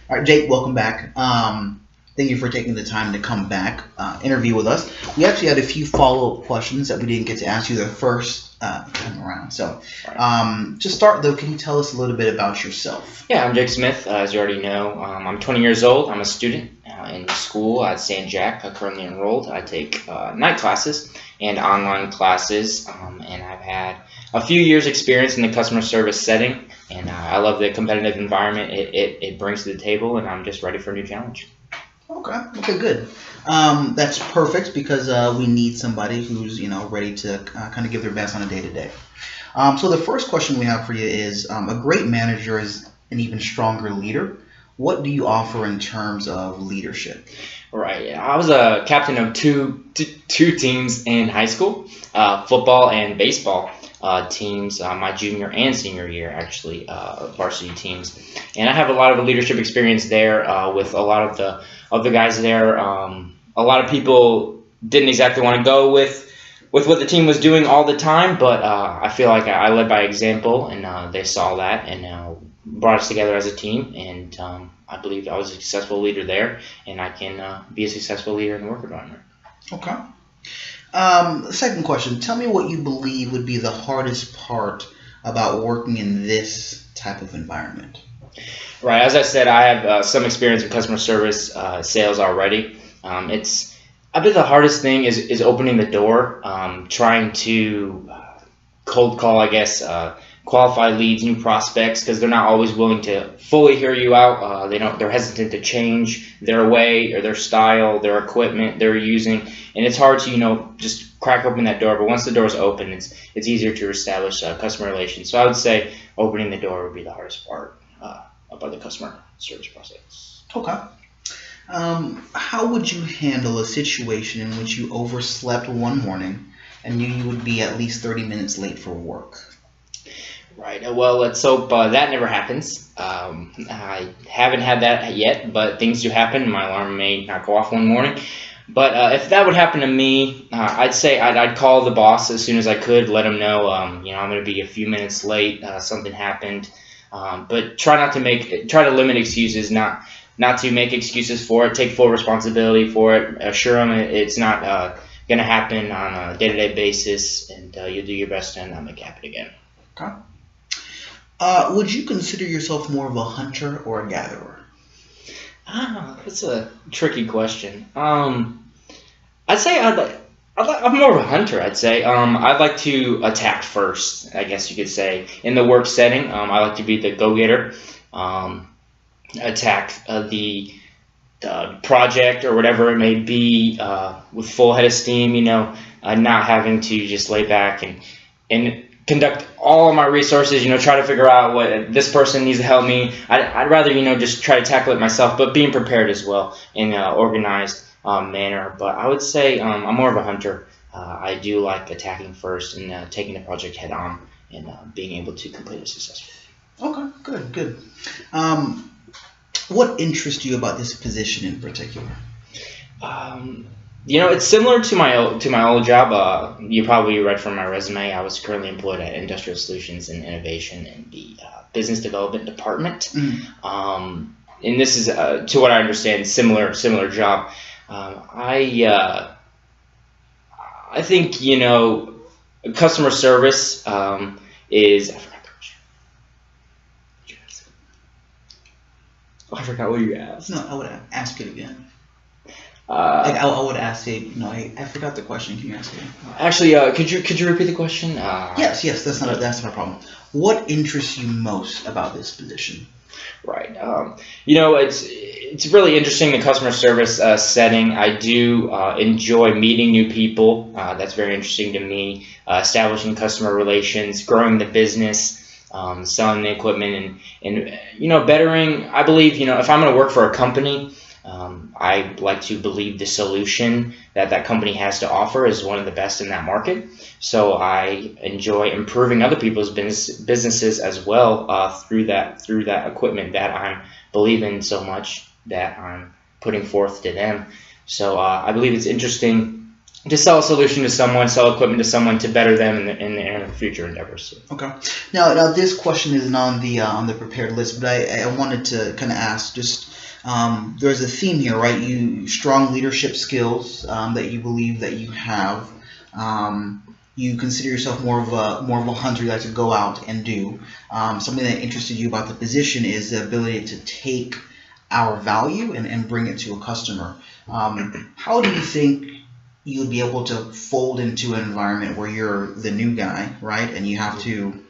All right, Jake, welcome back. Thank you for taking the time to come back, interview with us. We actually had a few follow-up questions that we didn't get to ask you the first time around. So, to start though, can you tell us a little bit about yourself? Yeah, I'm Jake Smith. As you already know, I'm 20 years old. I'm a student in school at St. Jack. I'm currently enrolled. I take night classes and online classes, and I've had a few years experience in the customer service setting, and I love the competitive environment it brings to the table, and I'm just ready for a new challenge. Okay, good. That's perfect because we need somebody who's ready to kind of give their best on a day-to-day. So the first question we have for you is a great manager is an even stronger leader. What do you offer in terms of leadership? Right. I was a captain of two teams in high school, football and baseball teams, my junior and senior year, actually, varsity teams. And I have a lot of leadership experience there with a lot of the guys there. A lot of people didn't exactly want to go with what the team was doing all the time, but I feel like I led by example, and they saw that and brought us together as a team. And I believe I was a successful leader there, and I can be a successful leader in the work environment. Okay. Second question, tell me what you believe would be the hardest part about working in this type of environment. Right, as I said, I have some experience in customer service sales already. I bet the hardest thing is opening the door, trying to cold call, I guess, qualify leads, new prospects, because they're not always willing to fully hear you out. They're hesitant to change their way or their style, their equipment they're using, and it's hard to just crack open that door. But once the door is open, it's easier to establish customer relations. So I would say opening the door would be the hardest part about the customer service process. Okay. How would you handle a situation in which you overslept one morning and knew you would be at least 30 minutes late for work? Right. Well, let's hope that never happens. I haven't had that yet, but things do happen. My alarm may not go off one morning. But if that would happen to me, I'd say I'd call the boss as soon as I could, let him know, I'm going to be a few minutes late. Something happened. But try to limit excuses, not to make excuses for it. Take full responsibility for it. Assure them it's not going to happen on a day-to-day basis, and you'll do your best to not make it happen again. Okay. Would you consider yourself more of a hunter or a gatherer? That's a tricky question. I'd say I'm more of a hunter, I'd say. I'd like to attack first, I guess you could say. In the work setting, I like to be the go-getter, attack the project or whatever it may be with full head of steam, not having to just lay back and conduct all of my resources, try to figure out what this person needs to help me. I'd rather, just try to tackle it myself, but being prepared as well in an organized manner. But I would say I'm more of a hunter. I do like attacking first and taking the project head on and being able to complete it successfully. Okay, good. What interests you about this position in particular? It's similar to my old job. You probably read from my resume. I was currently employed at Industrial Solutions and Innovation in the Business Development Department. And this is, to what I understand, similar job. I think customer service is. I forgot what you asked. No, I would ask it again. I would ask it. No, I forgot the question. Can you ask it again? Actually, could you repeat the question? Yes. That's not a problem. What interests you most about this position? Right. It's really interesting, the customer service setting. I do enjoy meeting new people. That's very interesting to me. Establishing customer relations, growing the business. Selling the equipment and bettering. I believe if I'm going to work for a company, I like to believe the solution that company has to offer is one of the best in that market. So I enjoy improving other people's businesses as well through that equipment that I believe in so much that I'm putting forth to them. So I believe it's interesting to sell a solution to someone, sell equipment to someone to better them in their future endeavors. Okay. Now this question isn't on the prepared list, but I wanted to kind of ask, just There's a theme here, right? You strong leadership skills that you believe that you have. You consider yourself more of a hunter. You like to go out and do. Something that interested you about the position is the ability to take our value and bring it to a customer. How do you think you would be able to fold into an environment where you're the new guy, right? And you have to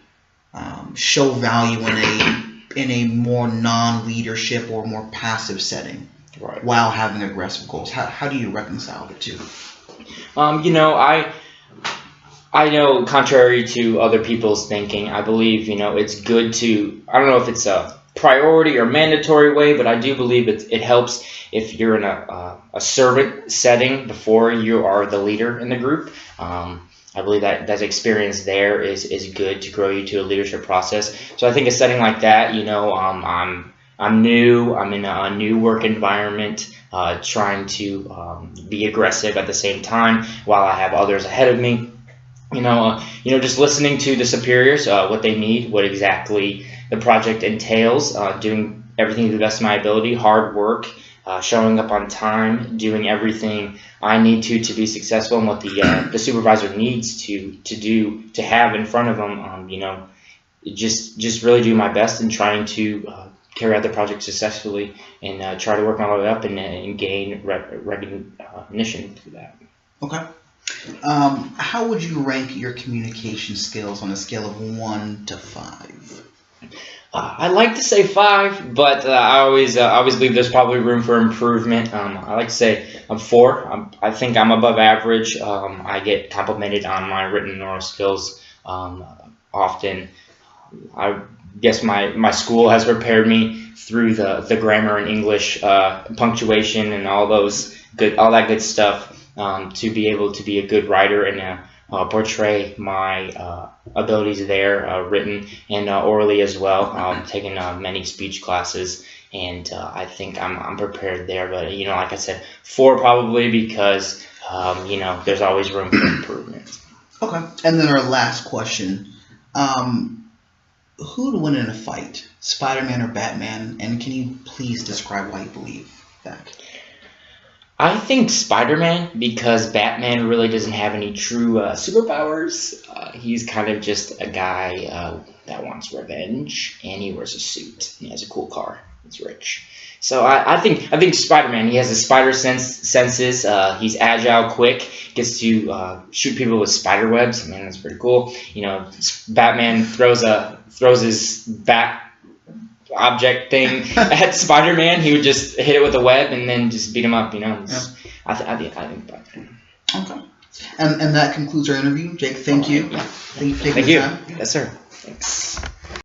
show value in a more non-leadership or more passive setting, right, while having aggressive goals. How do you reconcile the two? I know, contrary to other people's thinking, I believe, it's good to, I don't know if it's a priority or mandatory way, but I do believe it helps if you're in a servant setting before you are the leader in the group. I believe that experience there is good to grow you to a leadership process. So I think a setting like that, I'm new, I'm in a new work environment, trying to be aggressive at the same time while I have others ahead of me. Just listening to the superiors, what they need, what exactly the project entails, doing everything to the best of my ability, hard work, showing up on time, doing everything I need to be successful, and what the supervisor needs to have in front of them. Just really do my best in trying to carry out the project successfully, and try to work my way up and gain recognition through that. Okay. How would you rank your communication skills on a scale of 1 to 5? I like to say 5, but I always believe there's probably room for improvement. I like to say I'm 4. I think I'm above average. I get complimented on my written and oral skills often. I guess my school has prepared me through the grammar and English, punctuation, and all that good stuff. To be able to be a good writer and portray my abilities there, written and orally as well. Taken many speech classes, and I think I'm prepared there. But like I said, 4 probably, because there's always room for improvement. Okay, and then our last question: who would win in a fight, Spider-Man or Batman? And can you please describe why you believe that? I think Spider-Man, because Batman really doesn't have any true superpowers. He's kind of just a guy that wants revenge, and he wears a suit. He has a cool car. He's rich. So I think Spider-Man. He has the spider senses. He's agile, quick. Gets to shoot people with spider webs. Man, that's pretty cool. Batman throws his bat object thing at Spider-Man. He would just hit it with a web and then just beat him up. Yeah. I think Batman. Okay. And that concludes our interview. Jake, thank you. Yeah. Thank you for taking the time. Yes, sir. Thanks.